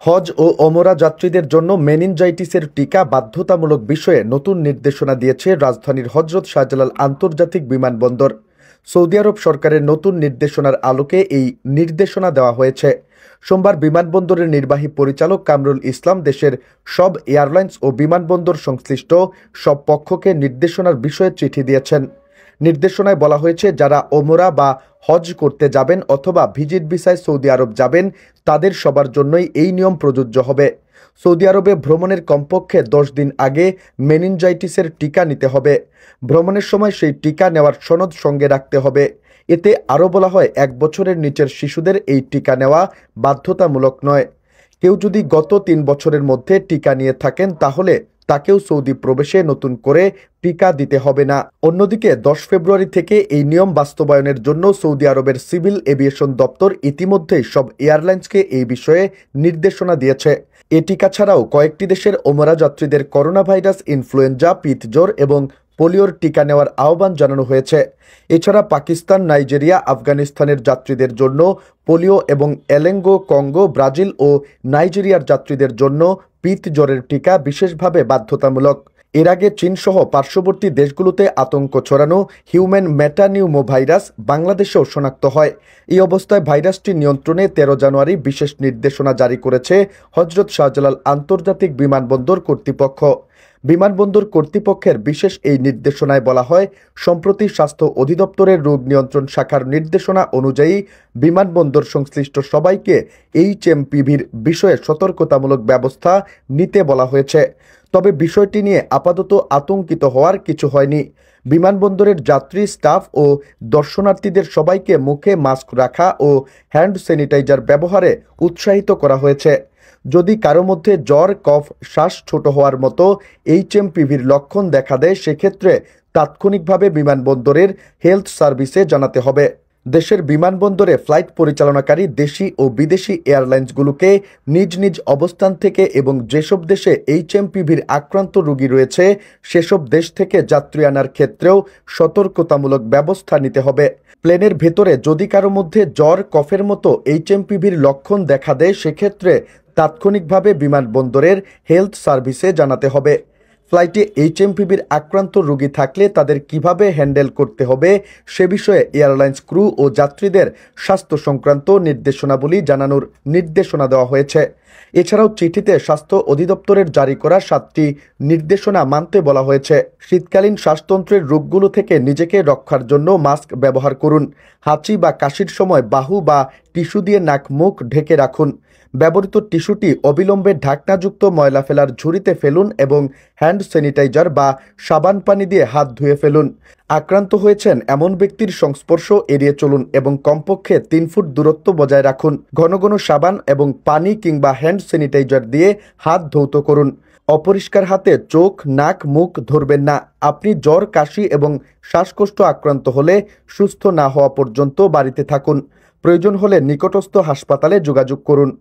হজ ও ওমরা যাত্রীদের জন্য মেনিনজাইটিসের টিকা বাধ্যতামূলক বিষয়ে নতুন নির্দেশনা দিয়েছে রাজধানীর হজরত শাহজালাল আন্তর্জাতিক বিমানবন্দর। সৌদি আরব সরকারের নতুন নির্দেশনার আলোকে এই নির্দেশনা দেওয়া হয়েছে। সোমবার বিমানবন্দরের নির্বাহী পরিচালক কামরুল ইসলাম দেশের সব এয়ারলাইন্স ও বিমানবন্দর সংশ্লিষ্ট সব পক্ষকে নির্দেশনার বিষয়ে চিঠি দিয়েছেন। নির্দেশনায় বলা হয়েছে, যারা ওমরা বা হজ করতে যাবেন অথবা ভিজিট ভিসায় সৌদি আরব যাবেন তাদের সবার জন্যই এই নিয়ম প্রযোজ্য হবে। সৌদি আরবে ভ্রমণের কমপক্ষে 10 দিন আগে মেনিনজাইটিসের টিকা নিতে হবে। ভ্রমণের সময় সেই টিকা নেওয়ার সনদ সঙ্গে রাখতে হবে। এতে আরও বলা হয়, 1 বছরের নিচের শিশুদের এই টিকা নেওয়া বাধ্যতামূলক নয়। কেউ যদি গত 3 বছরের মধ্যে টিকা নিয়ে থাকেন তাহলে তাকেও সৌদি প্রবেশে নতুন করে টিকা দিতে হবে না। অন্যদিকে 10 ফেব্রুয়ারি থেকে এই নিয়ম বাস্তবায়নের জন্য সৌদি আরবের সিভিল এভিয়েশন দপ্তর ইতিমধ্যেই সব এয়ারলাইন্সকে এই বিষয়ে নির্দেশনা দিয়েছে। এ টিকা ছাড়াও কয়েকটি দেশের ওমরা যাত্রীদের করোনা ভাইরাস, ইনফ্লুয়েঞ্জা, পিতজ্বর এবং পোলিওর টিকা নেওয়ার আহ্বান জানানো হয়েছে। এছাড়া পাকিস্তান, নাইজেরিয়া, আফগানিস্তানের যাত্রীদের জন্য পোলিও এবং এলেঙ্গো, কঙ্গো, ব্রাজিল ও নাইজেরিয়ার যাত্রীদের জন্য পিতজ্বরের টিকা বিশেষভাবে বাধ্যতামূলক। এর আগে চীনসহ পার্শ্ববর্তী দেশগুলোতে আতঙ্ক ছড়ানো হিউম্যান মেটানিউমো ভাইরাস বাংলাদেশেও শনাক্ত হয়। এই অবস্থায় ভাইরাসটি নিয়ন্ত্রণে 13 জানুয়ারি বিশেষ নির্দেশনা জারি করেছে হজরত শাহজালাল আন্তর্জাতিক বিমানবন্দর কর্তৃপক্ষ। বিমানবন্দর কর্তৃপক্ষের বিশেষ এই নির্দেশনায় বলা হয়, সম্প্রতি স্বাস্থ্য অধিদপ্তরের রোগ নিয়ন্ত্রণ শাখার নির্দেশনা অনুযায়ী বিমানবন্দর সংশ্লিষ্ট সবাইকে HMPVর বিষয়ে সতর্কতামূলক ব্যবস্থা নিতে বলা হয়েছে। তবে বিষয়টি নিয়ে আপাতত আতঙ্কিত হওয়ার কিছু হয়নি। বিমানবন্দরের যাত্রী, স্টাফ ও দর্শনার্থীদের সবাইকে মুখে মাস্ক রাখা ও হ্যান্ড স্যানিটাইজার ব্যবহারে উৎসাহিত করা হয়েছে। যদি কারো মধ্যে জ্বর, কফ, শ্বাস ছোট হওয়ার মতো HMPVর লক্ষণ দেখা দেয় সেক্ষেত্রে তাৎক্ষণিকভাবে বিমানবন্দরের হেলথ সার্ভিসে জানাতে হবে। দেশের বিমানবন্দরে ফ্লাইট পরিচালনাকারী দেশি ও বিদেশি এয়ারলাইন্সগুলোকে নিজ নিজ অবস্থান থেকে এবং যেসব দেশে HMPVর আক্রান্ত রোগী রয়েছে সেসব দেশ থেকে যাত্রী আনার ক্ষেত্রেও সতর্কতামূলক ব্যবস্থা নিতে হবে। প্লেনের ভেতরে যদি কারো মধ্যে জ্বর, কফের মতো HMPVর লক্ষণ দেখা দেয় সেক্ষেত্রে তাৎক্ষণিকভাবে বিমানবন্দরের হেলথ সার্ভিসে জানাতে হবে। ফ্লাইটে HMPVর আক্রান্ত রোগী থাকলে তাদের কিভাবে হ্যান্ডেল করতে হবে সে বিষয়ে এয়ারলাইন্স ক্রু ও যাত্রীদের স্বাস্থ্য সংক্রান্ত নির্দেশনাবলী জানানোর নির্দেশনা দেওয়া হয়েছে। এছাড়াও চিঠিতে স্বাস্থ্য অধিদপ্তরের জারি করা 7টি নির্দেশনা মানতে বলা হয়েছে। শীতকালীন শ্বাসতন্ত্রের রোগগুলো থেকে নিজেকে রক্ষার জন্য মাস্ক ব্যবহার করুন। হাঁচি বা কাশির সময় বাহু বা টিস্যু দিয়ে নাক, মুখ ঢেকে রাখুন। ব্যবহৃত টিস্যুটি অবিলম্বে ঢাকনাযুক্ত ময়লা ফেলার ঝুড়িতে ফেলুন এবং হ্যান্ড স্যানিটাইজার বা সাবান পানি দিয়ে হাত ধুয়ে ফেলুন। আক্রান্ত হয়েছেন এমন ব্যক্তির সংস্পর্শ এড়িয়ে চলুন এবং কমপক্ষে 3 ফুট দূরত্ব বজায় রাখুন। ঘন ঘন সাবান এবং পানি কিংবা হ্যান্ড স্যানিটাইজার দিয়ে হাত ধৌত করুন। অপরিষ্কার হাতে চোখ, নাক, মুখ ধরবেন না। আপনি জ্বর, কাশি এবং শ্বাসকষ্ট আক্রান্ত হলে সুস্থ না হওয়া পর্যন্ত বাড়িতে থাকুন। প্রয়োজন হলে নিকটস্থ হাসপাতালে যোগাযোগ করুন।